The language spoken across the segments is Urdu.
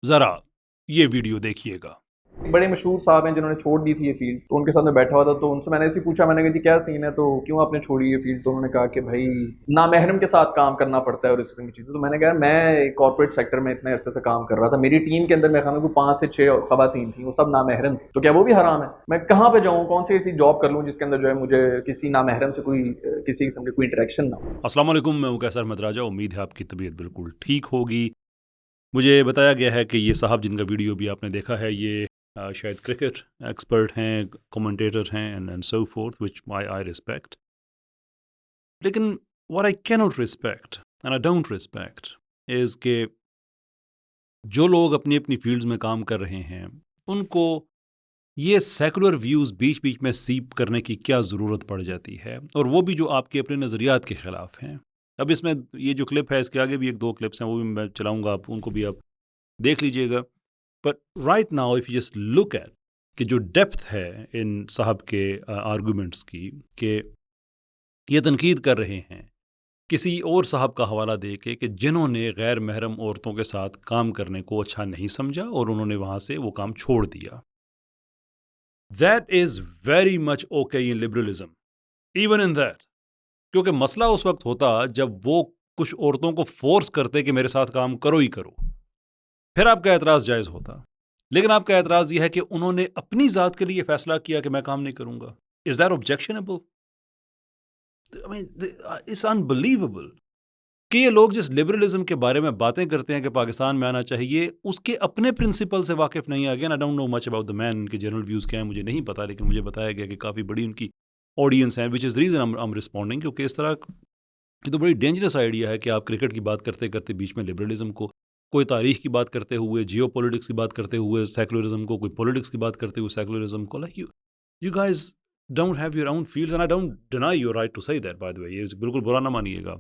ذرا یہ ویڈیو دیکھیے گا۔ بڑے مشہور صاحب ہیں جنہوں نے چھوڑ دی تھی یہ فیلڈ، تو ان کے ساتھ میں بیٹھا ہوا تھا، تو ان سے میں نے ایسے ہی پوچھا، میں نے کہا جی کیا سین ہے، تو کیوں آپ نے چھوڑی یہ فیلڈ؟ تو انہوں نے کہا کہ بھائی نامحرم کے ساتھ کام کرنا پڑتا ہے اور اس قسم کی چیزیں۔ تو میں نے کہا میں کارپوریٹ سیکٹر میں اتنے عرصے سے کام کر رہا تھا، میری ٹیم کے اندر میرے خیال میں 5 سے 6 خواتین تھیں، وہ سب نامحرم تھیں، تو کیا وہ بھی حرام ہے؟ میں کہاں پہ جاؤں، کون سی ایسی جاب کر لوں جس کے اندر جو ہے مجھے کسی نامحرم سے کوئی کسی قسم کی کوئی انٹریکشن نہ ہو؟ السلام علیکم، میں مقیس احمد راجہ، امید ہے آپ کی طبیعت بالکل ٹھیک ہوگی۔ مجھے بتایا گیا ہے کہ یہ صاحب جن کا ویڈیو بھی آپ نے دیکھا ہے، یہ شاید کرکٹ ایکسپرٹ ہیں، کمنٹیٹر ہیں and so forth which I respect, لیکن what I cannot respect and I don't respect is کہ جو لوگ اپنی اپنی فیلڈز میں کام کر رہے ہیں ان کو یہ سیکولر ویوز بیچ بیچ میں سیپ کرنے کی کیا ضرورت پڑ جاتی ہے، اور وہ بھی جو آپ کے اپنے نظریات کے خلاف ہیں۔ اب اس میں یہ جو کلپ ہے، اس کے آگے بھی 1-2 کلپس ہیں، وہ بھی میں چلاؤں گا، آپ ان کو بھی آپ دیکھ لیجئے گا۔ But right now if you just look at کہ جو ڈیپتھ ہے ان صاحب کے آرگومنٹس کی، کہ یہ تنقید کر رہے ہیں کسی اور صاحب کا حوالہ دے کے کہ جنہوں نے غیر محرم عورتوں کے ساتھ کام کرنے کو اچھا نہیں سمجھا اور انہوں نے وہاں سے وہ کام چھوڑ دیا۔ That is very much okay in liberalism, even in that. کیونکہ مسئلہ اس وقت ہوتا جب وہ کچھ عورتوں کو فورس کرتے کہ میرے ساتھ کام کرو ہی کرو، پھر آپ کا اعتراض جائز ہوتا۔ لیکن آپ کا اعتراض یہ ہے کہ انہوں نے اپنی ذات کے لیے فیصلہ کیا کہ میں کام نہیں کروں گا۔ Is that objectionable? I mean, it's unbelievable کہ یہ لوگ جس لبرلزم کے بارے میں باتیں کرتے ہیں کہ پاکستان میں آنا چاہیے، اس کے اپنے پرنسپل سے واقف نہیں۔ Again, I don't know much about the man، ان کے جنرل ویوز کیا ہیں مجھے نہیں پتا، لیکن مجھے بتایا گیا کہ کافی بڑی ان کی آڈینس ہے، which is the reason I'm responding، کیونکہ اس طرح یہ تو بڑی ڈینجرس آئیڈیا ہے کہ آپ کرکٹ کی بات کرتے کرتے بیچ میں لبرلزم کو، کوئی تاریخ کی بات کرتے ہوئے جیو پولیٹکس کی بات کرتے ہوئے سیکولرزم کو، کوئی پولیٹکس کی بات کرتے ہوئے سیکولرزم کو۔ Like you guys don't have your own fields and I don't deny your right to say that, by the way۔ یہ بالکل برا نہ مانیے گا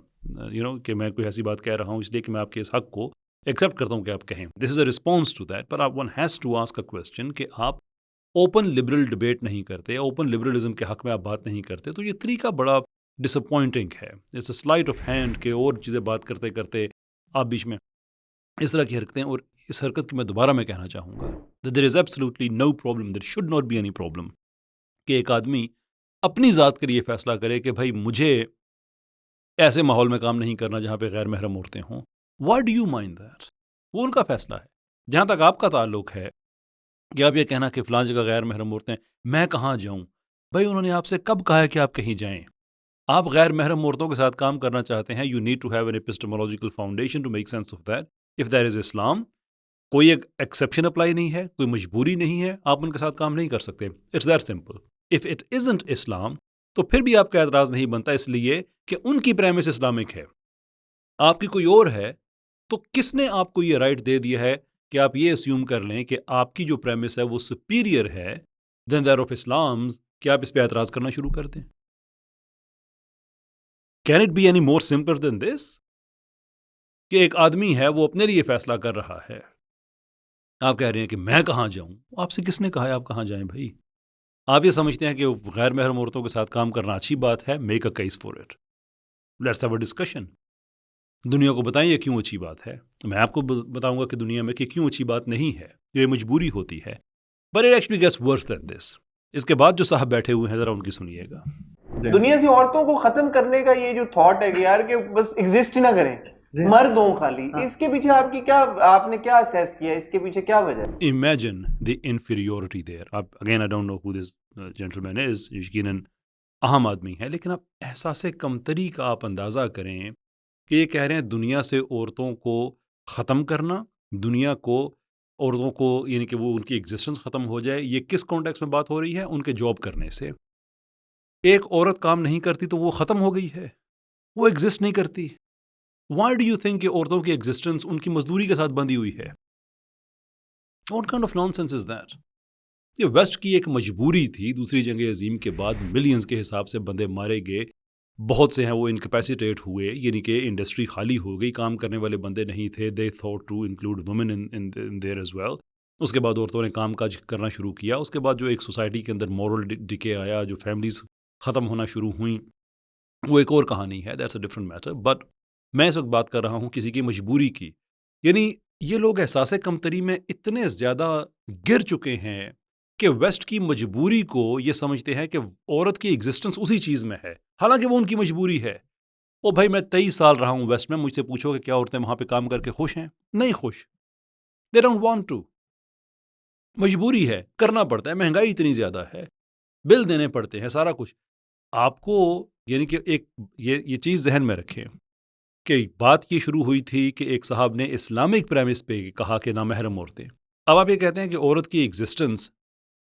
کہ میں کوئی ایسی بات کہہ رہا ہوں، اس لیے کہ میں آپ کے اس حق کو ایکسیپٹ کرتا ہوں کہ آپ کہیں۔ This is a response to that, but one has to ask a question کہ آپ اوپن لبرل ڈبیٹ نہیں کرتے، اوپن لبرلزم کے حق میں آپ بات نہیں کرتے، تو یہ طریقہ بڑا ڈس اپوائنٹنگ ہے۔ It's a sleight of hand کہ اور چیزیں بات کرتے کرتے آپ بیچ میں اس طرح کی حرکتیں، اور اس حرکت کی میں دوبارہ میں کہنا چاہوں گا that there is absolutely no problem, there should not be any problem کہ ایک آدمی اپنی ذات کے لیے فیصلہ کرے کہ بھائی مجھے ایسے ماحول میں کام نہیں کرنا جہاں پہ غیر محرم عورتیں ہوں۔ Why do you mind that؟ وہ ان کا فیصلہ ہے۔ جہاں تک آپ کا تعلق ہے کہ آپ یہ کہنا کہ فلاں جگہ غیر محرم عورتیں، میں کہاں جاؤں، بھائی انہوں نے آپ سے کب کہا ہے کہ آپ کہیں جائیں؟ آپ غیر محرم عورتوں کے ساتھ کام کرنا چاہتے ہیں، you need to have an epistemological foundation to make sense of that. If there is Islam، کوئی ایک ایکسیپشن اپلائی نہیں ہے، کوئی مجبوری نہیں ہے، آپ ان کے ساتھ کام نہیں کر سکتے۔ It's that simple. If it isn't Islam، تو پھر بھی آپ کا اعتراض نہیں بنتا، اس لیے کہ ان کی پریمس اسلامک ہے، آپ کی کوئی اور ہے، تو کس نے آپ کو یہ رائٹ دے دیا ہے کہ آپ یہ اسیوم کر لیں کہ آپ کی جو پریمس ہے وہ سپیریئر ہے دین دیٹ آف اسلام، کہ آپ اس پہ اعتراض کرنا شروع کر دیں؟ Can it be any more simple then this کہ ایک آدمی ہے وہ اپنے لیے فیصلہ کر رہا ہے، آپ کہہ رہے ہیں کہ میں کہاں جاؤں؟ آپ سے کس نے کہا ہے آپ کہاں جائیں بھائی؟ آپ یہ سمجھتے ہیں کہ غیر محرم عورتوں کے ساتھ کام کرنا اچھی بات ہے، make a case for it, let's have a discussion, دنیا کو بتائیں یہ کیوں اچھی بات ہے۔ میں آپ کو بتاؤں گا کہ دنیا میں کہ کیوں اچھی بات نہیں ہے، یہ مجبوری ہوتی ہے۔ بٹ اٹ ایکچولی گیٹس ورس دین دس۔ اس کے بعد جو صاحب بیٹھے ہوئے ہیں ذرا ان کی سنیے گا۔ دنیا سے عورتوں کو ختم کرنے کا یہ جو تھاٹ ہے کہ یار کہ بس ایگزسٹ ہی نہ کریں، مرد ہوں خالی، اس کے پیچھے آپ کی کیا، آپ نے کیا اسیس کیا، اس کے پیچھے کیا وجہ ہے؟ Imagine the inferiority there۔ اب again I don't know who this gentleman is، یقیناً اہم آدمی ہے، لیکن اب احساس کمتری کا آپ اندازہ کریں کہ یہ کہہ رہے ہیں دنیا سے عورتوں کو ختم کرنا، دنیا کو عورتوں کو یعنی کہ وہ ان کی ایگزسٹنس ختم ہو جائے۔ یہ کس کانٹیکس میں بات ہو رہی ہے؟ ان کے جاب کرنے سے۔ ایک عورت کام نہیں کرتی تو وہ ختم ہو گئی ہے، وہ ایگزسٹ نہیں کرتی۔ وائی ڈو یو تھنک کہ عورتوں کی ایگزسٹنس ان کی مزدوری کے ساتھ بندھی ہوئی ہے؟ What kind of nonsense is that؟ یہ ویسٹ کی ایک مجبوری تھی، دوسری جنگ عظیم کے بعد ملینز کے حساب سے بندے مارے گئے، بہت سے ہیں وہ انکیپیسیٹیٹ ہوئے، یعنی کہ انڈسٹری خالی ہو گئی، کام کرنے والے بندے نہیں تھے۔ they thought to include women in there as well۔ اس کے بعد عورتوں نے کام کاج کرنا شروع کیا۔ اس کے بعد جو ایک سوسائٹی کے اندر مورل ڈکے آیا، جو فیملیز ختم ہونا شروع ہوئیں، وہ ایک اور کہانی ہے، that's a different matter. But میں اس وقت بات کر رہا ہوں کسی کی مجبوری کی، یعنی یہ لوگ احساس کمتری میں اتنے زیادہ گر چکے ہیں کہ ویسٹ کی مجبوری کو یہ سمجھتے ہیں کہ عورت کی ایگزسٹنس اسی چیز میں ہے، حالانکہ وہ ان کی مجبوری ہے۔ او بھائی میں 23 سال رہا ہوں ویسٹ میں، مجھ سے پوچھو کہ کیا عورتیں وہاں پہ کام کر کے خوش ہیں؟ نہیں خوش، دے ڈونٹ وانٹ ٹو، مجبوری ہے، کرنا پڑتا ہے، مہنگائی اتنی زیادہ ہے، بل دینے پڑتے ہیں، سارا کچھ۔ آپ کو یعنی کہ ایک یہ چیز ذہن میں رکھیں کہ بات یہ شروع ہوئی تھی کہ ایک صاحب نے اسلامک پریمس پہ کہا کہ نامحرم عورتیں، اب آپ یہ کہتے ہیں کہ عورت کی ایگزسٹنس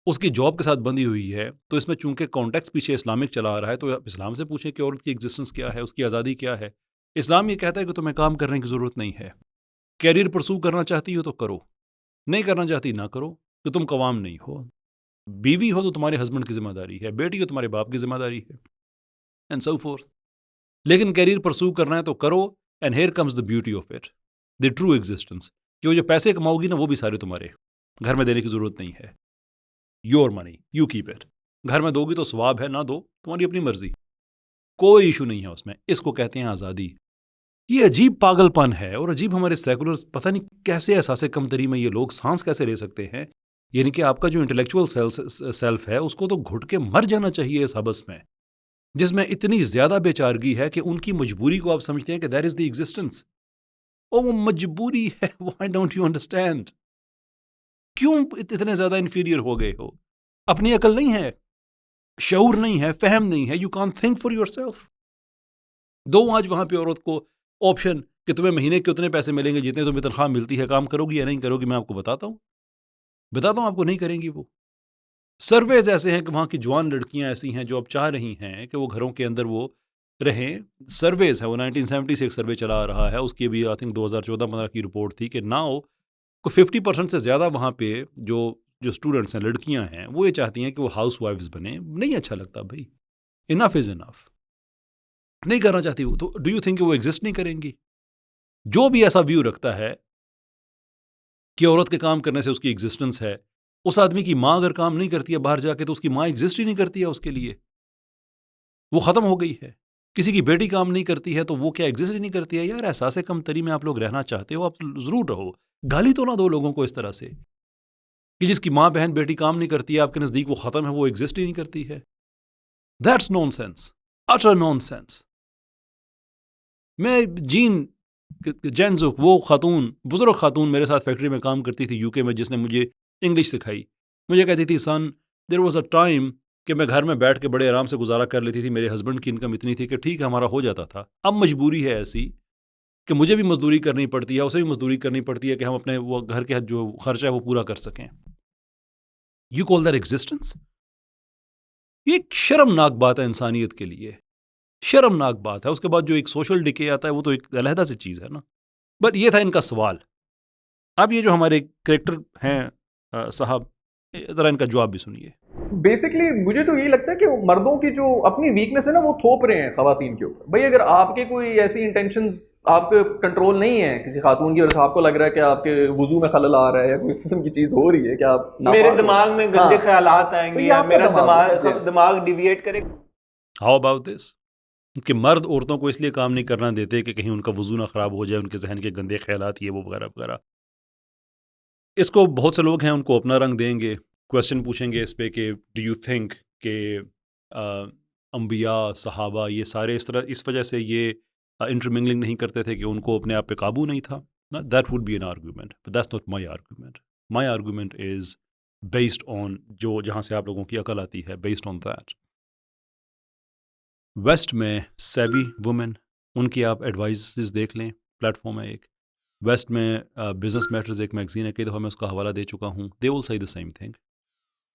اس کی جاب کے ساتھ بندھی ہوئی ہے، تو اس میں چونکہ کانٹیکس پیچھے اسلامک چلا آ رہا ہے تو آپ اسلام سے پوچھیں کہ عورت کی ایگزسٹنس کیا ہے، اس کی آزادی کیا ہے۔ اسلام یہ کہتا ہے کہ تمہیں کام کرنے کی ضرورت نہیں ہے، کیریئر پرسو کرنا چاہتی ہو تو کرو، نہیں کرنا چاہتی نہ کرو، کہ تم قوام نہیں ہو، بیوی ہو تو تمہارے ہسبینڈ کی ذمہ داری ہے، بیٹی ہو تمہارے باپ کی ذمہ داری ہے، اینڈ سو فورتھ۔ لیکن کیریئر پرسو کرنا ہے تو کرو، and here comes the beauty of it, the true existence, کہ وہ جو پیسے کماؤ گی نا وہ بھی سارے تمہارے، گھر میں دینے کی ضرورت نہیں ہے، your money you keep it, گھر میں دو گی تو ثواب ہے، نہ دو تمہاری اپنی مرضی، کوئی ایشو نہیں ہے اس میں، اس کو کہتے ہیں آزادی۔ یہ عجیب پاگل پن ہے اور عجیب ہمارے سیکولرز پتہ نہیں کیسے احساس کمتری میں یہ لوگ سانس کیسے لے سکتے ہیں، یعنی کہ آپ کا جو انٹلیکچوئل سیلف ہے اس کو تو گھٹ کے مر جانا چاہیے اس حبس میں، جس میں اتنی زیادہ بے چارگی ہے کہ ان کی مجبوری کو آپ سمجھتے ہیں کہ دیٹ از دی ایگزسٹنس، وہ مجبوری ہے، وائی ڈونٹ یو انڈرسٹینڈ؟ کیوں اتنے زیادہ انفیریئر ہو گئے ہو؟ اپنی عقل نہیں ہے، شعور نہیں ہے، فہم نہیں ہے، یو کان تھنک فار یور سیلف۔ دو آج وہاں پہ عورت کو آپشن کہ تمہیں مہینے کے اتنے پیسے ملیں گے جتنے تمہیں تنخواہ ملتی ہے، کام کرو گی یا نہیں کرو گی؟ میں آپ کو بتاتا ہوں آپ کو نہیں کریں گی۔ وہ سرویز ایسے ہیں کہ وہاں کی جوان لڑکیاں ایسی ہیں جو اب چاہ رہی ہیں کہ وہ گھروں کے اندر وہ رہیں، سرویز ہے، وہ 1970 سے ایک سروے چلا آ رہا ہے، اس کی بھی آئی تھنک 2014-15 کی رپورٹ تھی کہ ناؤ کو 50% سے زیادہ وہاں پہ جو اسٹوڈنٹس ہیں، لڑکیاں ہیں، وہ یہ چاہتی ہیں کہ وہ ہاؤس وائفز بنیں۔ نہیں اچھا لگتا بھائی، انف از انف، نہیں کرنا چاہتی وہ، تو ڈو یو تھنک کہ وہ ایگزسٹ نہیں کریں گی؟ جو بھی ایسا ویو رکھتا ہے کہ عورت کے کام کرنے سے اس کی ایگزسٹنس ہے، اس آدمی کی ماں اگر کام نہیں کرتی ہے باہر جا کے تو اس کی ماں ایگزسٹ ہی نہیں کرتی ہے، اس کے لیے وہ ختم ہو گئی ہے۔ کسی کی بیٹی کام نہیں کرتی ہے تو وہ کیا ایگزسٹ ہی نہیں کرتی ہے؟ یار احساس کمتری میں آپ لوگ رہنا چاہتے ہو، آپ ضرور رہو، گالی تو نہ دو لوگوں کو اس طرح سے کہ جس کی ماں بہن بیٹی کام نہیں کرتی ہے آپ کے نزدیک وہ ختم ہے، وہ ایگزسٹ ہی نہیں کرتی ہے۔ That's nonsense, utter nonsense. میں جینزک وہ خاتون، بزرگ خاتون میرے ساتھ فیکٹری میں کام کرتی تھی UK میں، جس نے مجھے انگلش سکھائی، مجھے کہتی تھی سن دیر واز اے ٹائم کہ میں گھر میں بیٹھ کے بڑے آرام سے گزارا کر لیتی تھی، میرے ہسبینڈ کی انکم اتنی تھی کہ ٹھیک ہے ہمارا ہو جاتا تھا۔ اب مجبوری ہے ایسی کہ مجھے بھی مزدوری کرنی پڑتی ہے، اسے بھی مزدوری کرنی پڑتی ہے کہ ہم اپنے وہ گھر کے جو خرچہ ہے وہ پورا کر سکیں۔ You call that existence? یہ ایک شرمناک بات ہے انسانیت کے لیے، شرمناک بات ہے۔ اس کے بعد جو ایک سوشل ڈکے آتا ہے وہ تو ایک علیحدہ سی چیز ہے نا۔ بٹ یہ تھا ان کا سوال۔ اب یہ جو ہمارے کریکٹر ہیں صاحب، ذرا ان کا جواب بھی سنیے۔ بیسکلی مجھے تو یہی لگتا ہے کہ مردوں کی جو اپنی ویکنس ہے نا وہ تھوپ رہے ہیں خواتین کے اوپر۔ بھائی اگر آپ کے کوئی ایسی انٹینشنز آپ کے کنٹرول نہیں ہے کسی خاتون کی، اور آپ کو لگ رہا ہے کہ آپ کے وضو میں خلل آ رہا ہے یا کوئی اس قسم کی چیز ہو رہی ہے کہ آپ میرے دماغ میں گندے خیالات آئیں گے یا میرا دماغ ڈیویٹ کرے۔ ہاؤ اباؤٹ دس کہ مرد عورتوں کو اس لیے کام نہیں کرنا دیتے کہ کہیں ان کا وضو نہ خراب ہو جائے، ان کے ذہن کے گندے خیالات یہ وہ وغیرہ وغیرہ۔ اس کو بہت سے لوگ ہیں ان کو اپنا رنگ دیں گے، کویسچن پوچھیں گے اس پہ کہ ڈو یو تھنک کہ انبیاء صحابہ یہ سارے اس وجہ سے یہ انٹرمنگلنگ نہیں کرتے تھے کہ ان کو اپنے آپ پہ قابو نہیں تھا؟ That would be an argument, but that's not my argument. My argument is based on جہاں سے آپ لوگوں کی عقل آتی ہے، بیسڈ آن دیٹ۔ ویسٹ میں سیوی وومن، ان کی آپ ایڈوائزز دیکھ لیں، پلیٹ فارم ہے ایک ویسٹ میں، بزنس میٹرز ایک میگزین ہے، کئی دفعہ میں اس کا حوالہ دے چکا ہوں، دے ول سی دا سیم تھنگ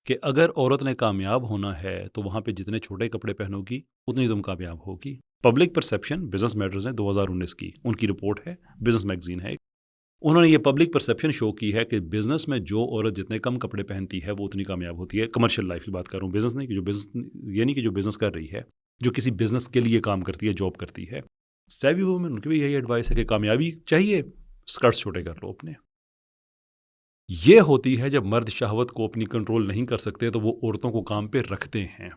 کہ اگر عورت نے کامیاب ہونا ہے تو وہاں پہ جتنے چھوٹے کپڑے پہنو گی اتنی تم کامیاب ہوگی۔ پبلک پرسیپشن بزنس میٹرز ہیں 2019 کی، ان کی رپورٹ ہے، بزنس میگزین ہے، انہوں نے یہ پبلک پرسیپشن شو کی ہے کہ بزنس میں جو عورت جتنے کم کپڑے پہنتی ہے وہ اتنی کامیاب ہوتی ہے۔ کمرشل لائف کی بات کر رہا ہوں، بزنس نہیں، کہ جو بزنس یعنی کہ جو بزنس کر رہی ہے، جو کسی بزنس کے لیے کام کرتی ہے، جاب کرتی ہے۔ سیوی وومن، ان کی بھی یہی ایڈوائس ہے کہ کامیابی چاہیے اسکرٹس چھوٹے کر لو اپنے۔ یہ ہوتی ہے جب مرد شہوت کو اپنی کنٹرول نہیں کر سکتے تو وہ عورتوں کو کام پہ رکھتے ہیں۔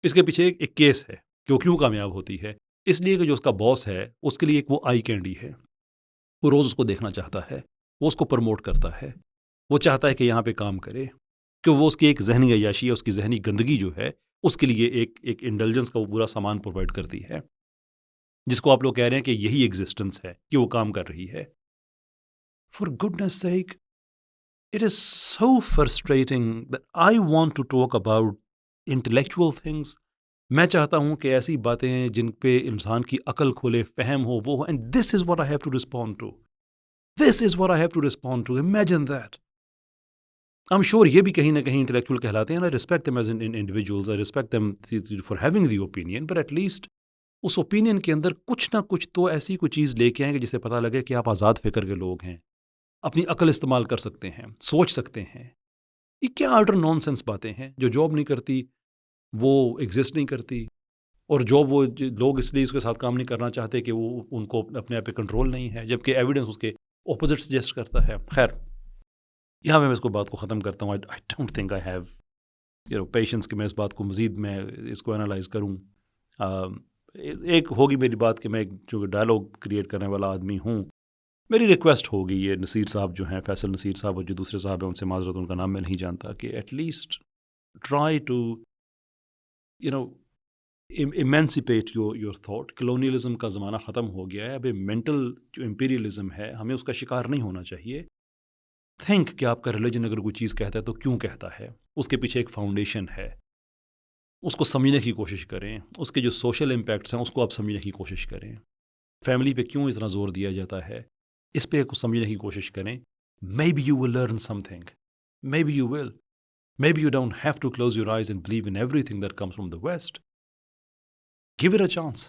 اس کے پیچھے ایک کیس ہے کہ وہ کیوں کامیاب ہوتی ہے، اس لیے کہ جو اس کا باس ہے اس کے لیے ایک وہ آئی کینڈی ہے، وہ روز اس کو دیکھنا چاہتا ہے، وہ اس کو پروموٹ کرتا ہے، وہ چاہتا ہے کہ یہاں پہ کام کرے، کہ وہ اس کی ایک ذہنی عیاشی ہے، اس کی ذہنی گندگی جو ہے اس کے لیے ایک انڈلجنس کا وہ پورا سامان پرووائڈ کرتی ہے، جس کو آپ لوگ کہہ رہے ہیں کہ یہی ایگزسٹنس ہے کہ وہ کام کر رہی ہے. For goodness sake it is so frustrating that I want to talk about intellectual things. میں چاہتا ہوں کہ ایسی باتیں جن پہ انسان کی عقل کھلے، فہم ہو، وہ ہو. And this is what I have to respond to. This is what I have to respond to. Imagine that. I'm sure یہ بھی کہیں نہ کہیں intellectual کہلاتے ہیں. I respect them as individuals. I respect them for having the opinion. But at least us opinion کے اندر کچھ نہ کچھ تو ایسی کوئی چیز لے کے آئیں گے جس سے پتہ لگے کہ آپ آزاد فکر کے لوگ ہیں، اپنی عقل استعمال کر سکتے ہیں، سوچ سکتے ہیں. یہ کیا آرڈر نان سینس باتیں ہیں؟ جو جاب نہیں کرتی وہ ایگزسٹ نہیں کرتی، اور جاب وہ لوگ اس لیے اس کے ساتھ کام نہیں کرنا چاہتے کہ وہ ان کو اپنے آپ پہ کنٹرول نہیں ہے، جبکہ ایویڈنس اس کے اپوزٹ سجیسٹ کرتا ہے. خیر، یہاں میں اس کو بات کو ختم کرتا ہوں. I don't think I have patience کہ میں اس بات کو مزید میں اس کو انالائز کروں. ایک ہوگی میری بات کہ میں ایک جو ڈائلاگ کریٹ کرنے والا آدمی ہوں. میری ریکویسٹ ہوگی یہ نصیر صاحب جو ہیں، فیصل نصیر صاحب، اور جو دوسرے صاحب ہیں ان سے معذرت، ان کا نام میں نہیں جانتا، کہ at least try to emancipate your thought. Colonialism کا زمانہ ختم ہو گیا ہے. اب مینٹل جو امپیریلزم ہے ہمیں اس کا شکار نہیں ہونا چاہیے. تھنک کہ آپ کا ریلیجن اگر کوئی چیز کہتا ہے تو کیوں کہتا ہے، اس کے پیچھے ایک فاؤنڈیشن ہے، اس کو سمجھنے کی کوشش کریں. اس کے جو سوشل امپیکٹس ہیں اس کو آپ سمجھنے کی کوشش کریں. فیملی پہ کیوں اتنا زور دیا جاتا ہے، اس پہ کچھ سمجھنے کی کوشش کریں. Maybe you will learn something. Maybe you will. Maybe you don't have to close your eyes and believe in everything that comes from the West. Give it a chance.